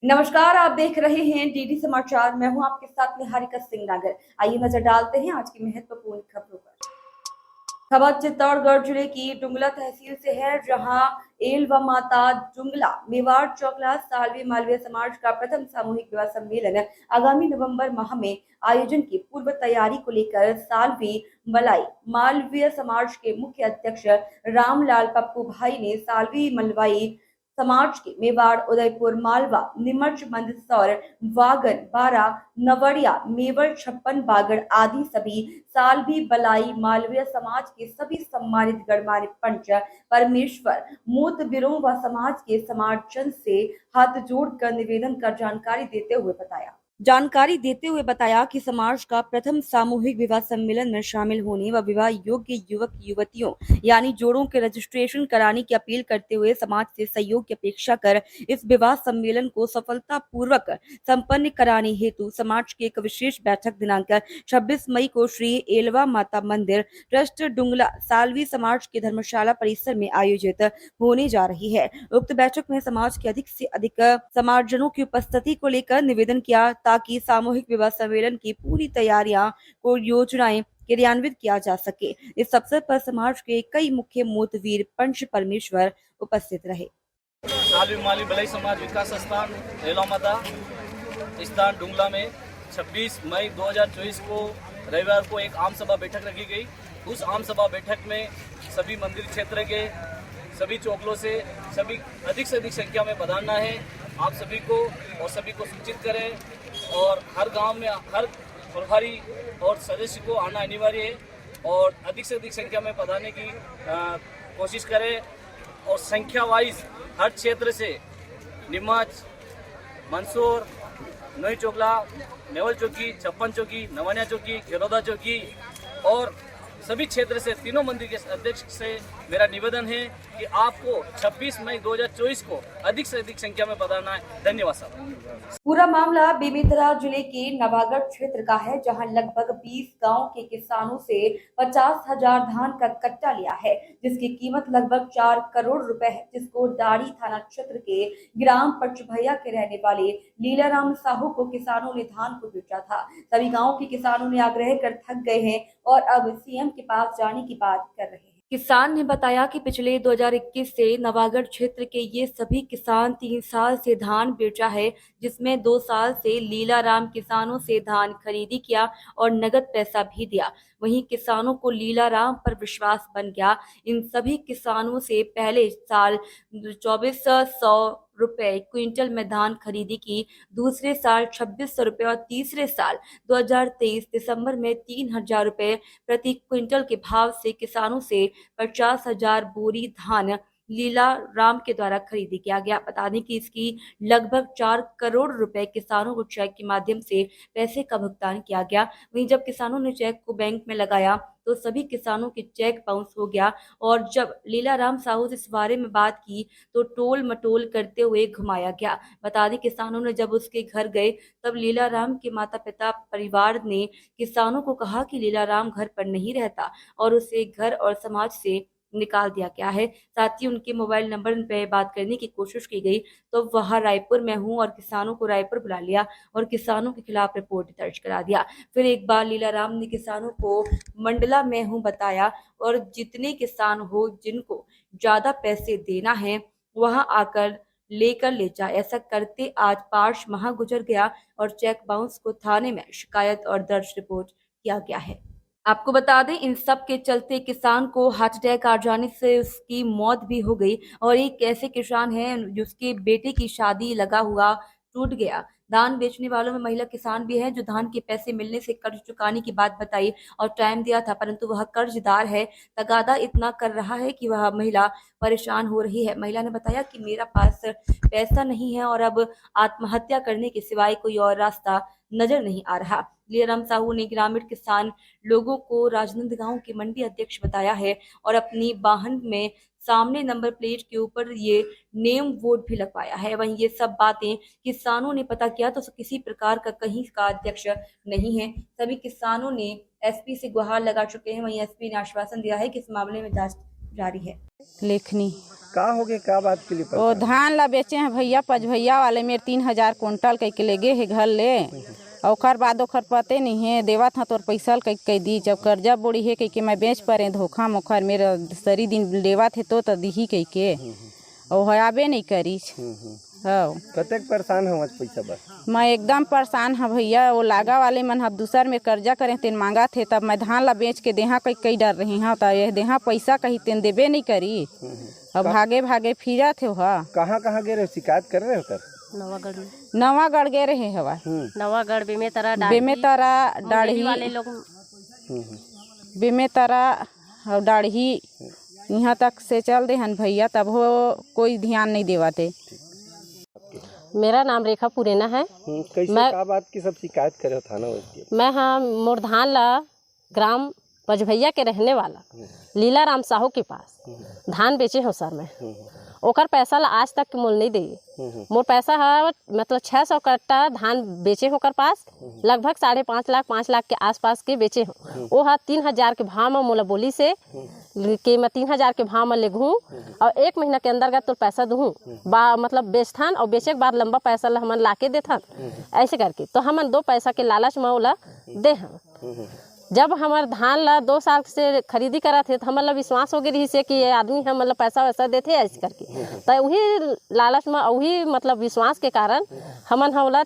नमस्कार, आप देख रहे हैं डीडी समाचार। मैं हूं आपके साथ निहारिका सिंह नागर। आइए नजर डालते हैं आज की महत्वपूर्ण खबरों पर। खबर चित्तौड़गढ़ जिले की डुंगला तहसील से है, जहां एल व माता डुंगला मेवाड़ चौकला सालवी मालवीय समाज का प्रथम सामूहिक विवाह सम्मेलन आगामी नवंबर माह में आयोजन की पूर्व तैयारी को लेकर सालवी मलाई मालवीय समाज के मुख्य अध्यक्ष रामलाल पप्पू भाई ने सालवी मलवाई समाज के मेवाड़, उदयपुर, मालवा, नीमच, मंदसौर, वागड़, बारा, नवड़िया, मेवर, छप्पन, बागड़ आदि सभी सालवी बलाई मालवीय समाज के सभी सम्मानित गणमान्य पंच परमेश्वर मोतबिरों व समाज के समाजजन से हाथ जोड़कर निवेदन कर जानकारी देते हुए बताया कि समाज का प्रथम सामूहिक विवाह सम्मेलन में शामिल होने व विवाह योग्य युवक युवतियों यानी जोड़ों के रजिस्ट्रेशन कराने की अपील करते हुए समाज से सहयोग की अपेक्षा कर इस विवाह सम्मेलन को सफलता पूर्वक संपन्न कराने हेतु समाज की एक विशेष बैठक दिनांक 26 मई को श्री एलवा माता मंदिर ट्रस्ट डुंगला सालवी समाज के धर्मशाला परिसर में आयोजित होने जा रही है। उक्त बैठक में समाज के अधिक से अधिक समाजजनों की उपस्थिति को लेकर निवेदन किया ताकि सामूहिक विवाह सम्मेलन की पूरी तैयारियां को योजनाएं क्रियान्वित किया जा सके। इस अवसर पर समाज के कई मुख्य मोतवीर पंच परमेश्वर उपस्थित रहे। सालवी माली बलई समाज विकास संस्थान एलामाता स्थान डुंगला में 26 मई 2024 को रविवार को एक आम सभा बैठक रखी गई। उस आम सभा बैठक में सभी मंदिर क्षेत्र के सभी चौकलों से सभी अधिक से अधिक संख्या में पधारना है। आप सभी को और सभी को सूचित करें और हर गांव में हर प्रभारी और सदस्य को आना अनिवार्य है और अधिक से अधिक संख्या में पधारने की कोशिश करें और संख्या वाइज हर क्षेत्र से नीमच, मंदसौर, नई चौकला, नेवल चौकी, छप्पन चौकी, नवानिया चौकी, खेरौदा चौकी और सभी क्षेत्र से तीनों मंदिर के अध्यक्ष से मेरा निवेदन है कि आपको 26 मई 2024 को अधिक से अधिक संख्या में पधारना है। धन्यवाद साहब। पूरा मामला बेमेतरा जिले के नवागढ़ क्षेत्र का है, जहां लगभग 20 गांव के किसानों से 50,000 धान का कट्टा लिया है, जिसकी कीमत लगभग 4 करोड़ रुपए है, जिसको डाड़ी थाना क्षेत्र के ग्राम पचभैया के रहने वाले लीलाराम साहू को किसानों ने धान को बेचा था। सभी गाँव के किसानों ने आग्रह कर थक गए हैं और अब सीएम के पास जाने की बात कर रहे हैं। किसान ने बताया कि पिछले 2021 से नवागढ़ क्षेत्र के ये सभी किसान 3 साल से धान बेचा है, जिसमें 2 साल से लीलाराम किसानों से धान खरीदी किया और नगद पैसा भी दिया। वहीं किसानों को लीलाराम पर विश्वास बन गया। इन सभी किसानों से पहले साल 2400 रुपए क्विंटल में धान खरीदी की, दूसरे साल 2600 रुपए और तीसरे साल 2023 दिसंबर में 3000 रुपए प्रति क्विंटल के भाव से किसानों से 50,000 बोरी धान लीला राम के द्वारा खरीदी किया गया। बता दें कि इसकी लगभग 4 करोड़ रुपए किसानों को चेक के माध्यम से पैसे का भुगतान किया गया। वहीं जब किसानों ने चेक को बैंक में लगाया तो सभी किसानों के चेक बाउंस हो गया और जब लीलाराम साहू से इस बारे में बात की तो टोल मटोल करते हुए घुमाया गया। बता दें किसानों ने जब उसके घर गए तब लीलाराम के माता पिता परिवार ने किसानों को कहा कि लीलाराम घर पर नहीं रहता और उसे घर और समाज से निकाल दिया गया है। साथ ही उनके मोबाइल नंबर पे बात करने की कोशिश की गई तो वह रायपुर में हूं और किसानों को रायपुर बुला लिया और किसानों के खिलाफ रिपोर्ट दर्ज करा दिया। फिर एक बार लीलाराम ने किसानों को मंडला में हूं बताया और जितने किसान हो जिनको ज्यादा पैसे देना है वहां आकर लेकर ले जाए। ऐसा करते आज 5 माह गुजर गया और चेक बाउंस को थाने में शिकायत और दर्ज रिपोर्ट किया गया है। आपको बता दें इन सब के चलते किसान को हार्ट अटैक आ जाने से उसकी मौत भी हो गई और एक ऐसे किसान हैं जिसके बेटे की शादी लगा हुआ टूट गया। धान बेचने वालों में महिला किसान भी है जो धान के पैसे मिलने से कर्ज चुकाने की बात बताई और टाइम दिया था, परंतु वह कर्जदार है, तगादा इतना कर रहा है कि वह महिला परेशान हो रही है। महिला ने बताया कि मेरा पास पैसा नहीं है और अब आत्महत्या करने के सिवाय कोई और रास्ता नजर नहीं आ रहा। लीलाराम साहू ने ग्रामीण किसान लोगों को राजनांदगांव के मंडी अध्यक्ष बताया है और अपनी वाहन में सामने नंबर प्लेट के ऊपर ये नेम बोर्ड भी लगवाया है। वहीं ये सब बातें किसानों ने पता किया तो किसी प्रकार का कहीं का अध्यक्ष नहीं है। सभी किसानों ने एसपी से गुहार लगा चुके हैं। वहीं एसपी ने आश्वासन दिया है कि इस मामले में जांच जारी है। लेखनी का हो गए, का बात के लिए वो परेशान? धान ला बेचे हैं भैया, पचभैया वाले मेरे 3000 कुंटल कह के ले गए है घर ले। और ओकर बाद ओकर पते नहीं है देवा था तोर पैसा कह दी, जब कर्जा बोड़ी है कह के मैं बेच परे धोखा मोखर मेरा सरी दिन लेवा थे तो दी कह के और आबे नहीं करी। हाँ कतेक परेशान हो पैसा बस? मैं एकदम परेशान है भैया। वो लागा वाले मन अब दूसर में कर्जा करें तेन मांगा थे, तब मैं धान ला बेच के देहा कई डर रही हाँ, तो यह देहा पैसा कहीं तेन देबे नहीं करी। अब भागे भागे फिरा थे। हाँ कहाँ कहाँ गए रहे, शिकायत कर रहे हो कर? नवागढ़ गए रहे हवा, नवागढ़ बेमेतरा डाढ़ी वाले लोग बेमेतरा और डाढ़ी यहाँ तक से चल दे हन भैया, तब हो कोई ध्यान नहीं देवाते। मेरा नाम रेखा पुरेना है। कैसे का बात की सब शिकायत करे थाना उसकी? मैं हाँ मोरधान ला ग्राम पचभैया के रहने वाला लीला राम साहू के पास धान बेचे हो सर मैं। ओकर पैसा ला आज तक मोल नहीं दे। मोर पैसा है मतलब 600 कट्टा धान बेचे होकर पास, लगभग 5.5 लाख 5 लाख के आसपास के बेचे हो। वो हा 3000 के भाव में मोला बोली से कि मैं 3000 के भाव में ले घूँ और 1 महीना के अंदर तो पैसा दूँ मतलब बेचथान और बेचे के बाद लंबा पैसा ला हमन ला के देथान। ऐसे करके तो हमन 2 पैसा के लालच में ओला दे हम। जब हमार धान ला 2 साल से खरीदी करा थे तो हमन ला विश्वास हो गई से कि ये आदमी हम मतलब पैसा वैसा देते ऐसे करके, तो वही लालच में वही मतलब विश्वास के कारण हमन हमला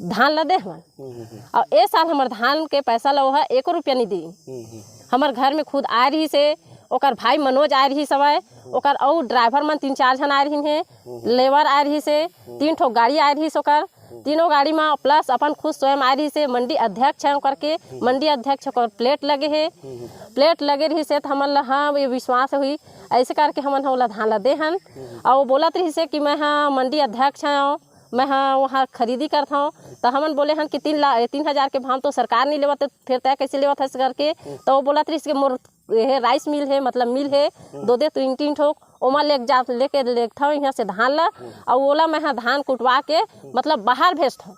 धान ला दे हमन। और ए साल हमार धान के पैसा ला वह 1 रुपया नहीं दी। हमार घर में खुद आ रही से, ओकर भाई मनोज आ रही सवाय, ओकर और ड्राइवर मन 3-4 जन आ रही है, लेबर आ रही से, 3 ठो गाड़ी आ रही ओकर, तीनों गाड़ी में प्लस अपन खुद स्वयं आ रही से। मंडी अध्यक्ष है करके, मंडी अध्यक्ष और प्लेट लगे है, प्लेट लगे रही से तो हमन हाँ ये विश्वास हुई ऐसे करके हमन होला धान ला दे हन। और वो बोलत रही से कि मैं हाँ मंडी अध्यक्ष हैं, मैं हाँ वहाँ खरीदी करता हूँ। तो हमन बोले हन कि 3000 के भाव तो सरकार नहीं लेवत, फिर तय कैसे लेवत है करके। तो वो बोलत रही कि मोर ये राइस मिल है मतलब मिल है 2 3 ठोक ओमा लेके लेता हूँ यहाँ से धान ला और ओला मैं हाँ धान कुटवा के मतलब बाहर भेजता हूँ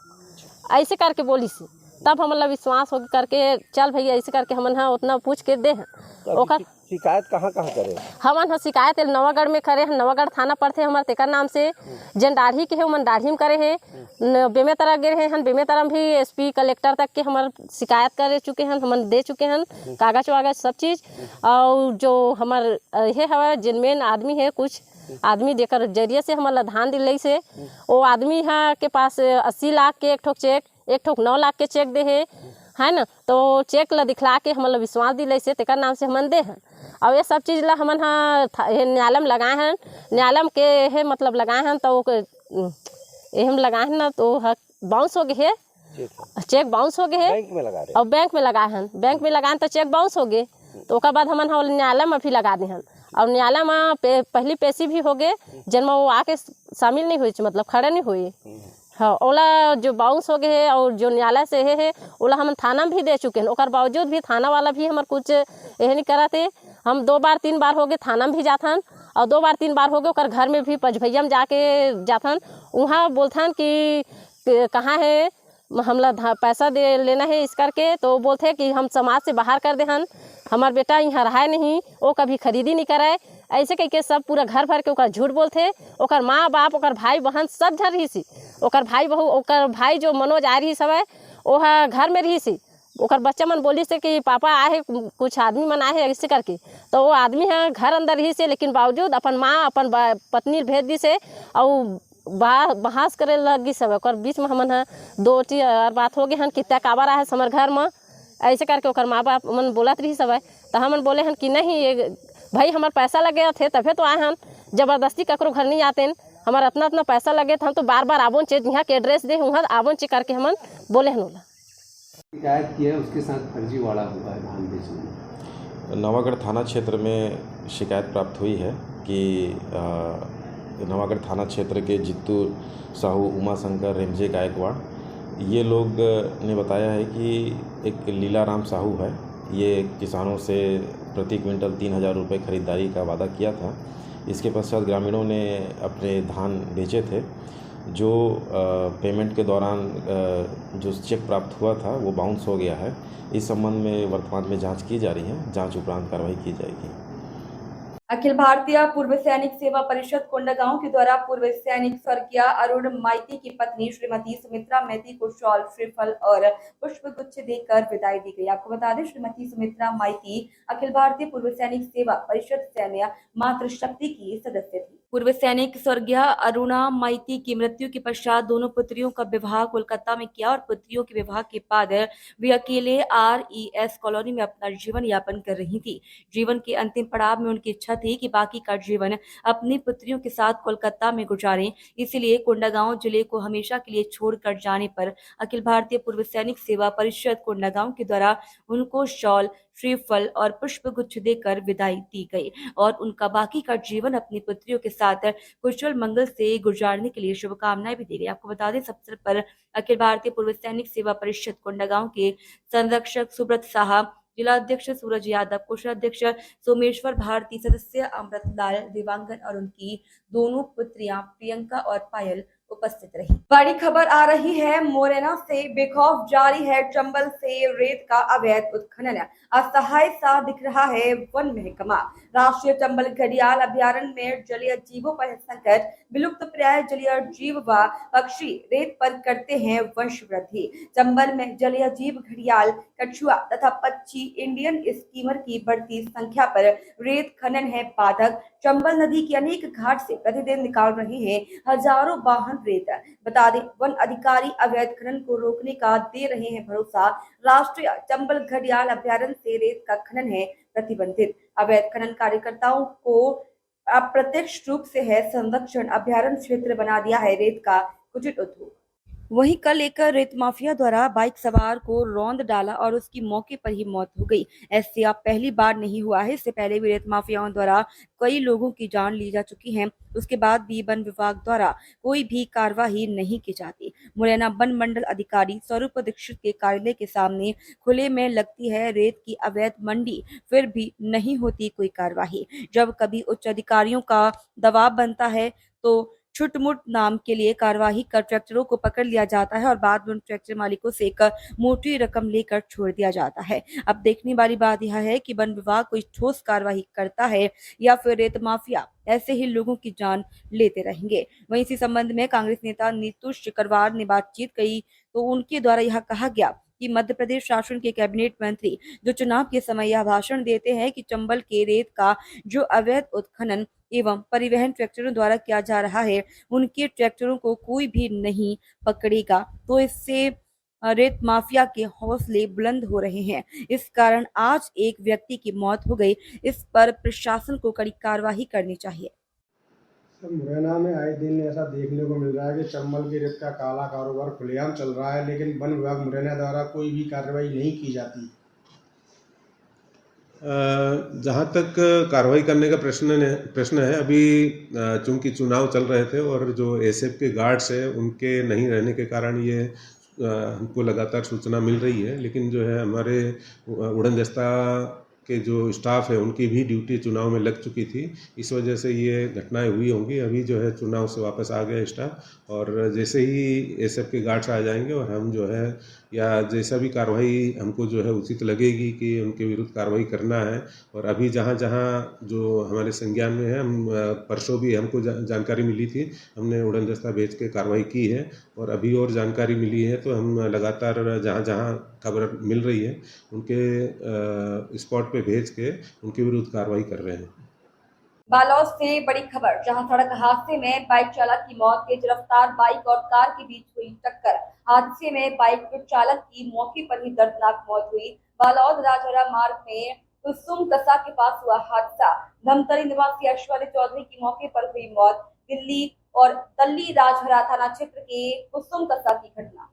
ऐसे करके बोली सी। तब हमला विश्वास हो करके चल भैया ऐसे करके हमन हाँ उतना पूछ के दे हैं। ओकर शिकायत कहाँ कहाँ करे? हमन हाँ शिकायत नवागढ़ में करे हैं, नवागढ़ थाना पड़ते हमारे तेकर नाम से। जन दाढ़ी के है मन दाढ़ी में करे हैं, बेमेतरा गए हैं, बेमेतरा में भी SP कलेक्टर तक के हमार शिकायत करे चुके हैं, हमन दे चुके हैं कागज वागज सब चीज़। और जो हमार ये हवा जिनमेन आदमी है, कुछ आदमी देकर जरिए से हमारा धान दिलाई से, वो आदमी के पास 80 लाख के 1 ठोक चेक, 1 ठोक 9 लाख के चेक दे है ना। तो चेक ला दिखला के हमारा विश्वास दिलाई से तेकर नाम से हमन दे हैं। और ये सब चीज़ ला हमन हाँ न्यायालय लगाए हैं, न्यायालय के है मतलब लगाए हैं। तो ये हम लगाए हैं ना तो बाउंस हो गए है, चेक बाउंस हो गए है। बैंक में लगा रहे और बैंक में लगाए हैं, बैंक में लगाए तो चेक बाउंस हो गए। तो ओकर बाद हमन हाँ न्यायालय में भी लगा दे हैं और न्यायालय में पहली पेशी भी हो गए जिनमें वो आके शामिल नहीं हुई मतलब खड़े नहीं हुई। हाँ ओला जो बाउंस हो गए है और जो न्यायालय से है ओला हम थाना में भी दे चुके हैं। ओकर बावजूद भी थाना वाला भी हमारे कुछ यह नहीं कराते। हम 2 बार 3 बार हो गए थाना में भी जाथन और 2 बार 3 बार हो गए ओकर घर में भी पचभैया में जाके जाथन। वहाँ बोलथन कि कहाँ है हमला पैसा दे लेना है इस करके। तो बोलते कि हम समाज से बाहर कर दे हन, हमार बेटा यहाँ रहा नहीं, वो कभी खरीदी नहीं कराए ऐसे कह के सब पूरा घर भर के ओकर झूठ बोलते। ओकर माँ बाप ओकर भाई बहन सब झर रही सी, ओकर भाई बहू ओकर भाई जो मनोज आ रही सब है वो घर में रही सी। ओकर बच्चा मन बोली से कि पापा आए कुछ आदमी मन आए ऐसे करके। तो वो आदमी है घर अंदर रही से, लेकिन बावजूद अपन माँ अपन पत्नी भेज दी से और बहस करे लगी सब। ओकर बीच में हमन 2 बात हो गए हन कितना काबर आए हमारे घर में ऐसे करके ओकर माँ बाप मन बोलत रही सब है। तो हमन बोले हन कि नहीं ये भाई हमार पैसा लगे थे तभी तो आए हन, जबरदस्ती ककरो घर नहीं आते हमारा इतना पैसा लगे था हम तो बार बार आबोन चे यहाँ के एड्रेस दे वहाँ आबोन चे करके हमन बोले हन। ओला शिकायत की है उसके साथ फर्जीवाड़ा हुआ है धान बेचने में। नवागढ़ थाना क्षेत्र में शिकायत प्राप्त हुई है कि नवागढ़ थाना क्षेत्र के जित्तू साहू, उमा शंकर, रेमजे गायकवाड़ ये लोग ने बताया है कि एक लीला राम साहू है, ये किसानों से प्रति क्विंटल 3000 रुपये खरीदारी का वादा किया था। इसके पश्चात ग्रामीणों ने अपने धान बेचे थे। जो पेमेंट के दौरान जो चेक प्राप्त हुआ था वो बाउंस हो गया है। इस संबंध में वर्तमान में जांच की जा रही है, जांच उपरांत कार्रवाई की जाएगी। अखिल भारतीय पूर्व सैनिक सेवा परिषद कोंडागांव के द्वारा पूर्व सैनिक स्वर्गीय अरुण माइती की पत्नी श्रीमती सुमित्रा माइती को शॉल, श्रीफल और पुष्प गुच्छ देकर विदाई दी गई। आपको बता दें, श्रीमती सुमित्रा माइती अखिल भारतीय पूर्व सैनिक सेवा परिषद सैन्य मातृशक्ति की सदस्य थी। पूर्व सैनिक स्वर्गीय अरुणा माइती की मृत्यु के पश्चात दोनों पुत्रियों का विवाह कोलकाता में किया और पुत्रियों के विवाह के बाद वे अकेले RES कॉलोनी में अपना जीवन यापन कर रही थी। जीवन के अंतिम पड़ाव में उनकी इच्छा थी कि बाकी का जीवन अपनी पुत्रियों के साथ कोलकाता में गुजारें। इसलिए कोंडागांव जिले को हमेशा के लिए छोड़कर जाने पर अखिल भारतीय पूर्व सैनिक सेवा परिषद कोंडागांव के द्वारा उनको शॉल, श्रीफल और पुष्प गुच्छ देकर विदाई दी गई और उनका बाकी का जीवन अपनी पुत्रियों के साथ कुशल मंगल से गुजारने के लिए शुभकामनाएं भी दी गई। आपको बता दें, इस अवसर पर अखिल भारतीय पूर्व सैनिक सेवा परिषद कोंडागांव के संरक्षक सुब्रत साहब, जिलाध्यक्ष सूरज यादव, कोषाध्यक्ष सोमेश्वर भारती, सदस्य अमृतलाल देवांगन और उनकी दोनों पुत्रियां प्रियंका और पायल उपस्थित रही। बड़ी खबर आ रही है मोरेना से। बेखौफ जारी है चंबल से रेत का अवैध उत्खनन। असहाय सा दिख रहा है वन महकमा। राष्ट्रीय चंबल घड़ियाल अभ्यारण्य में जलीय जीवों पर है संकट। विलुप्त प्राय जलीय जीव व पक्षी रेत पर करते हैं वंश वृद्धि। चंबल में जलीय जीव घड़ियाल, कछुआ तथा पक्षी इंडियन स्कीमर की बढ़ती संख्या पर रेत खनन है बाधक। चंबल नदी की अनेक घाट से प्रतिदिन निकाल रहे हैं हजारों वाहन रेत। बता दें, वन अधिकारी अवैध खनन को रोकने का दे रहे हैं भरोसा। राष्ट्रीय चंबल घड़ियाल अभ्यारण्य से रेत का खनन है प्रतिबंधित। अवैध खनन कार्यकर्ताओं को अप्रत्यक्ष रूप से है संरक्षण। अभ्यारण्य क्षेत्र बना दिया है रेत का उचित उद्योग। वहीं कल एक रेत माफिया द्वारा बाइक सवार को रौंद डाला और उसकी मौके पर ही मौत हो गई। ऐसे अब पहली बार नहीं हुआ है। इससे पहले भी रेत माफियाओं द्वारा कई लोगों की जान ली जा चुकी है। उसके बाद भी वन विभाग द्वारा कोई भी कार्रवाई नहीं की जाती। मुरैना वन मंडल अधिकारी स्वरूप दीक्षित के कार्यालय के सामने खुले में लगती है रेत की अवैध मंडी, फिर भी नहीं होती कोई कार्रवाई। जब कभी उच्च अधिकारियों का दबाव बनता है तो छुटमुट नाम के लिए कार्यवाही कर ट्रैक्टरों को पकड़ लिया जाता है और बाद में उन ट्रैक्टर मालिकों से एक मोटी रकम लेकर छोड़ दिया जाता है। अब देखने वाली बात यह है कि वन विभाग कोई ठोस कार्यवाही करता है या फिर रेत माफिया ऐसे ही लोगों की जान लेते रहेंगे। वहीं इसी संबंध में कांग्रेस नेता नीतू शिकरवार ने बातचीत की तो उनके द्वारा यह कहा गया कि मध्य प्रदेश शासन के कैबिनेट मंत्री जो चुनाव के समय यह भाषण देते हैं कि चंबल के रेत का जो अवैध उत्खनन एवं परिवहन ट्रैक्टरों द्वारा किया जा रहा है, उनके ट्रैक्टरों को कोई भी नहीं पकड़ेगा, तो इससे रेत माफिया के हौसले बुलंद हो रहे हैं। इस कारण आज एक व्यक्ति की मौत हो गई। इस पर प्रशासन को कड़ी कार्रवाई करनी चाहिए। मुरैना में आए दिन ऐसा देखने को मिल रहा है कि चंबल की रेत का काला कारोबार खुलेआम चल रहा है, लेकिन वन विभाग मुरैना द्वारा कोई भी कार्रवाई नहीं की जाती। जहाँ तक कार्रवाई करने का प्रश्न है, अभी चूंकि चुनाव चल रहे थे और जो एसएफ के गार्ड्स है उनके नहीं रहने के कारण ये हमको लगातार सूचना मिल रही है, लेकिन जो है हमारे उड़न दस्ता के जो स्टाफ है उनकी भी ड्यूटी चुनाव में लग चुकी थी। इस वजह से ये घटनाएं हुई होंगी। अभी जो है चुनाव से वापस आ गया स्टाफ और जैसे ही एसएफ के गार्ड्स आ जाएंगे और हम जो है या जैसा भी कार्रवाई हमको जो है उचित लगेगी कि उनके विरुद्ध कार्रवाई करना है। और अभी जहाँ जहाँ जो हमारे संज्ञान में है, हम परसों भी हमको जानकारी मिली थी, हमने उड़न दस्ता भेज के कार्रवाई की है और अभी और जानकारी मिली है तो हम लगातार जहाँ जहाँ खबर मिल रही है उनके स्पॉट पे भेज के उनके विरुद्ध कार्रवाई कर रहे हैं। बालोद से बड़ी खबर, जहां सड़क हादसे में बाइक चालक की मौत। तेज रफ्तार बाइक और कार के बीच हुई टक्कर। हादसे में बाइक चालक की मौके पर ही दर्दनाक मौत हुई। बालोद राजहरा मार्ग में कुसुम कसा के पास हुआ हादसा। धमतरी निवासी ऐश्वर्य चौधरी की मौके पर हुई मौत। दिल्ली और तल्ली राजहरा थाना क्षेत्र के कुसुम कसा की घटना।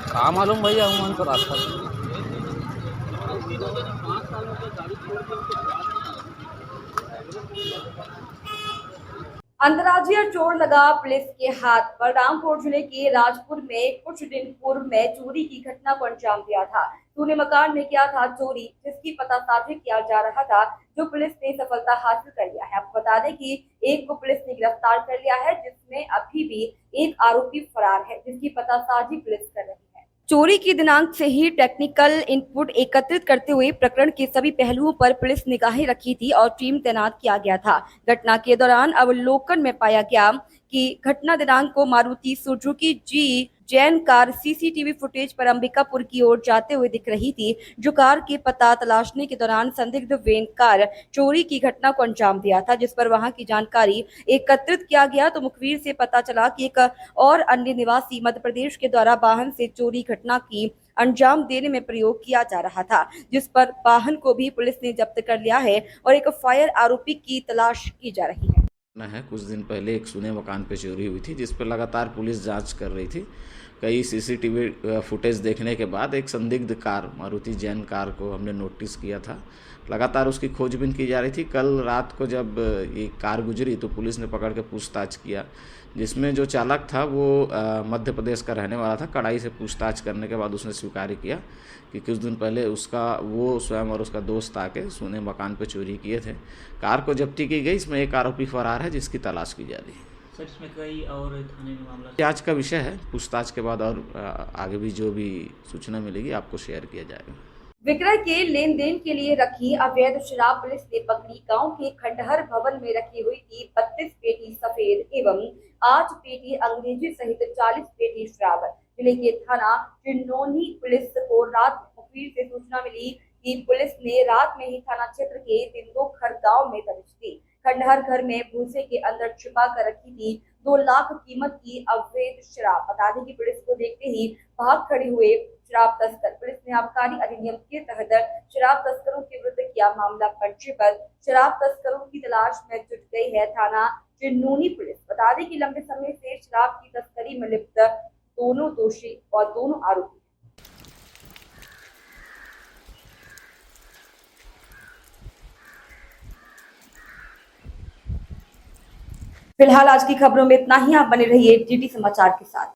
कहाँ मालूम भैया, हूँ तो रास्ता अंतर्राज्यीय चोर लगा पुलिस के हाथ। बलरामपुर जिले के राजपुर में कुछ दिन पूर्व में चोरी की घटना को अंजाम दिया था। सूने मकान में किया था चोरी, जिसकी पतासाजी किया जा रहा था, जो पुलिस ने सफलता हासिल कर लिया है। आपको बता दें कि एक को पुलिस ने गिरफ्तार कर लिया है, जिसमें अभी भी एक आरोपी फरार है, जिसकी पतासाजी पुलिस कर रही है। चोरी की दिनांक से ही टेक्निकल इनपुट एकत्रित करते हुए प्रकरण के सभी पहलुओं पर पुलिस निगाहें रखी थी और टीम तैनात किया गया था। घटना के दौरान अवलोकन में पाया गया कि घटना दिनांक को मारुति सुजुकी जी जैन कार सीसीटीवी फुटेज पर अंबिकापुर की ओर जाते हुए दिख रही थी, जो कार के पता तलाशने के दौरान संदिग्ध वैन कार चोरी की घटना को अंजाम दिया था, जिस पर वहां की जानकारी एकत्रित किया गया तो मुखबिर से पता चला कि एक और अन्य निवासी मध्य प्रदेश के द्वारा वाहन से चोरी घटना की अंजाम देने में प्रयोग किया जा रहा था, जिस पर वाहन को भी पुलिस ने जब्त कर लिया है और एक फायर आरोपी की तलाश की जा रही है। कुछ दिन पहले एक सूने मकान पे चोरी हुई थी, जिस पर लगातार पुलिस जांच कर रही थी। कई सीसीटीवी फुटेज देखने के बाद एक संदिग्ध कार मारुति जैन कार को हमने नोटिस किया था। लगातार उसकी खोजबीन की जा रही थी। कल रात को जब ये कार गुजरी तो पुलिस ने पकड़ के पूछताछ किया, जिसमें जो चालक था वो मध्य प्रदेश का रहने वाला था। कड़ाई से पूछताछ करने के बाद उसने स्वीकार किया कि कुछ दिन पहले वो स्वयं और उसका दोस्त आके सूने मकान पे चोरी किए थे। कार को जब्ती की गई। इसमें एक आरोपी फरार है, जिसकी तलाश की जा रही है। सर, इसमें कई और थाने में मामला जांच का विषय है। पूछताछ के बाद और आगे भी जो भी सूचना मिलेगी आपको शेयर किया जाएगा। विक्रय के लेन देन के लिए रखी अवैध शराब पुलिस ने पकड़ी। गांव के खंडहर भवन में रखी हुई थी 32 पेटी सफेद एवं 8 पेटी अंग्रेजी सहित 40 पेटी शराब। जिले के थाना चिन्नौनी पुलिस को रात मुखबिर से सूचना मिली कि पुलिस ने रात में ही थाना क्षेत्र के तिंदोखर गांव में दबिश दी। खंडहर घर में भूसे के अंदर छिपा कर रखी थी 2 लाख कीमत की अवैध शराब। बता दें कि पुलिस को देखते ही भाग खड़े हुए शराब तस्कर। पुलिस ने आबकारी अधिनियम के तहत शराब तस्करों के विरुद्ध किया मामला पंजीबद्ध। शराब तस्करों की तलाश में जुट गई है थाना चिन्नौनी पुलिस। बता दें कि लंबे समय से शराब की तस्करी में लिप्त दोनों दोषी और दोनों आरोपी। फिलहाल आज की खबरों में इतना ही। आप बने रहिए GT समाचार के साथ।